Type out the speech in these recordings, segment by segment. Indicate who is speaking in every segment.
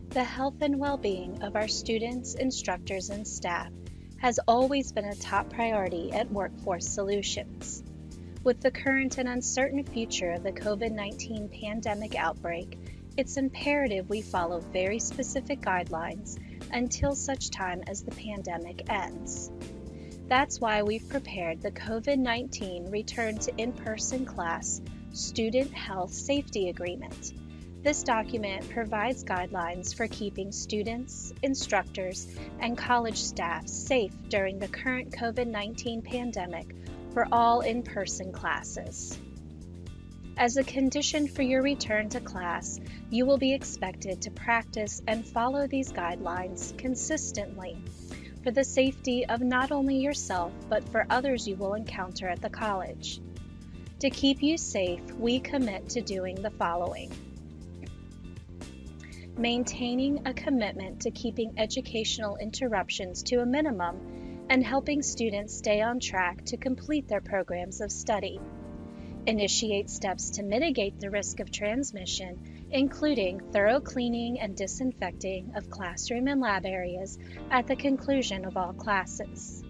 Speaker 1: The health and well-being of our students, instructors, and staff has always been a top priority at Workforce Solutions. With the current and uncertain future of the COVID-19 pandemic outbreak, it's imperative we follow very specific guidelines until such time as the pandemic ends. That's why we've prepared the COVID-19 Return to In-Person Class Student Health Safety Agreement. This document provides guidelines for keeping students, instructors, and college staff safe during the current COVID-19 pandemic for all in-person classes. As a condition for your return to class, you will be expected to practice and follow these guidelines consistently for the safety of not only yourself, but for others you will encounter at the college. To keep you safe, we commit to doing the following: maintaining a commitment to keeping educational interruptions to a minimum and helping students stay on track to complete their programs of study. Initiate steps to mitigate the risk of transmission, including thorough cleaning and disinfecting of classroom and lab areas at the conclusion of all classes.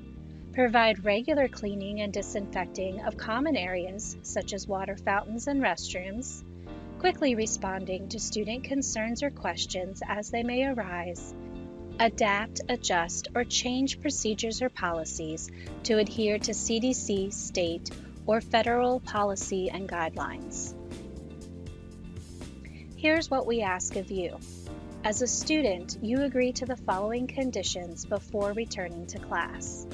Speaker 1: Provide regular cleaning and disinfecting of common areas, such as water fountains and restrooms, quickly responding to student concerns or questions as they may arise. Adapt, adjust, or change procedures or policies to adhere to CDC, state, or federal policy and guidelines. Here's what we ask of you. As a student, you agree to the following conditions before returning to class.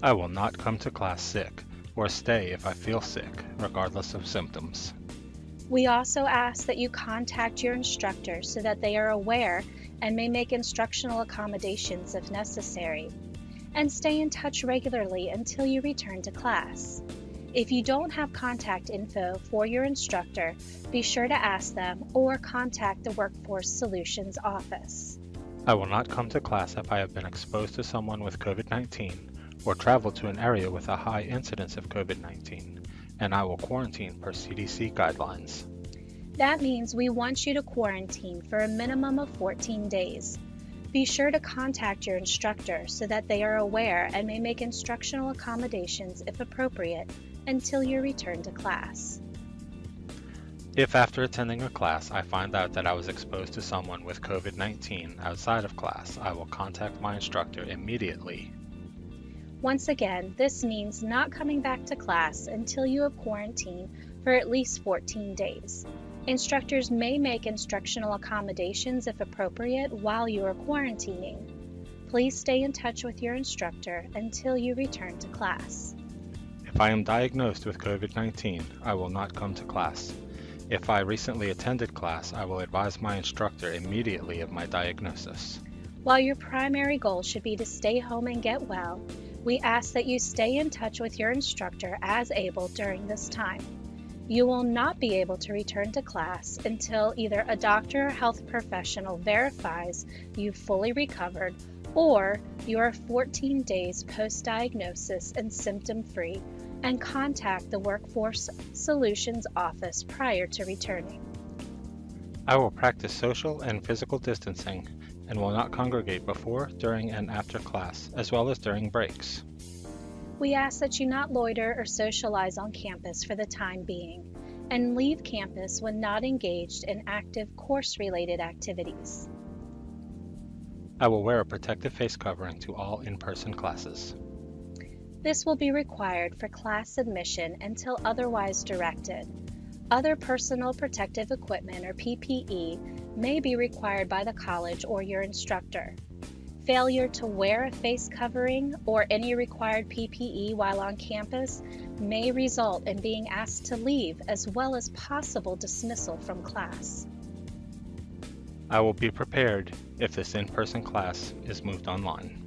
Speaker 2: I will not come to class sick, or stay if I feel sick, regardless of symptoms.
Speaker 1: We also ask that you contact your instructor so that they are aware and may make instructional accommodations if necessary, and stay in touch regularly until you return to class. If you don't have contact info for your instructor, be sure to ask them or contact the Workforce Solutions office.
Speaker 2: I will not come to class if I have been exposed to someone with COVID-19 or travel to an area with a high incidence of COVID-19, and I will quarantine per CDC guidelines.
Speaker 1: That means we want you to quarantine for a minimum of 14 days. Be sure to contact your instructor so that they are aware and may make instructional accommodations if appropriate until your return to class.
Speaker 2: If after attending a class I find out that I was exposed to someone with COVID-19 outside of class, I will contact my instructor immediately.
Speaker 1: Once again, this means not coming back to class until you have quarantined for at least 14 days. Instructors may make instructional accommodations if appropriate while you are quarantining. Please stay in touch with your instructor until you return to class.
Speaker 2: If I am diagnosed with COVID-19, I will not come to class. If I recently attended class, I will advise my instructor immediately of my diagnosis.
Speaker 1: While your primary goal should be to stay home and get well, we ask that you stay in touch with your instructor as able during this time. You will not be able to return to class until either a doctor or health professional verifies you've fully recovered or you are 14 days post-diagnosis and symptom-free and contact the Workforce Solutions office prior to returning.
Speaker 2: I will practice social and physical distancing and will not congregate before, during, and after class, as well as during breaks.
Speaker 1: We ask that you not loiter or socialize on campus for the time being, and leave campus when not engaged in active course-related activities.
Speaker 2: I will wear a protective face covering to all in-person classes.
Speaker 1: This will be required for class admission until otherwise directed. Other personal protective equipment or PPE may be required by the college or your instructor. Failure to wear a face covering or any required PPE while on campus may result in being asked to leave as well as possible dismissal from class.
Speaker 2: I will be prepared if this in-person class is moved online.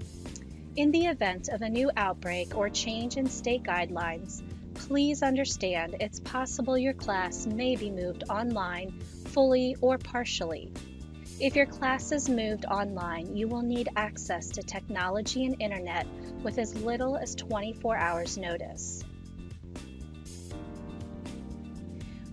Speaker 1: In the event of a new outbreak or change in state guidelines, please understand it's possible your class may be moved online, fully or partially. If your class is moved online, you will need access to technology and internet with as little as 24 hours notice.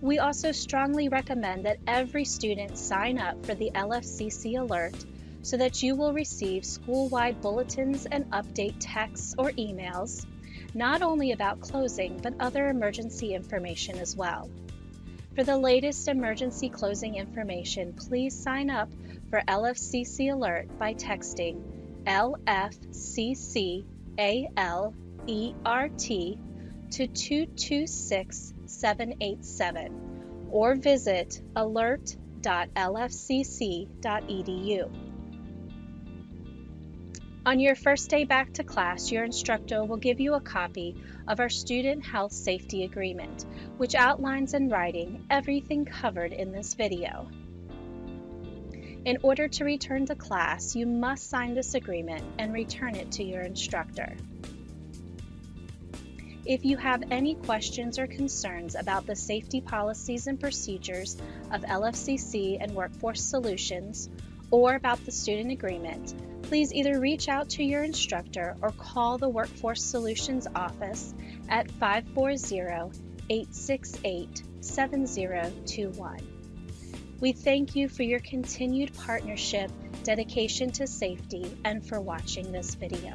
Speaker 1: We also strongly recommend that every student sign up for the LFCC Alert so that you will receive school-wide bulletins and update texts or emails, not only about closing, but other emergency information as well. For the latest emergency closing information, please sign up for LFCC Alert by texting LFCC ALERT to 226787 or visit alert.lfcc.edu. On your first day back to class, your instructor will give you a copy of our Student Health Safety Agreement, which outlines in writing everything covered in this video. In order to return to class, you must sign this agreement and return it to your instructor. If you have any questions or concerns about the safety policies and procedures of LFCC and Workforce Solutions, or about the student agreement, please either reach out to your instructor or call the Workforce Solutions office at 540-868-7021. We thank you for your continued partnership, dedication to safety, and for watching this video.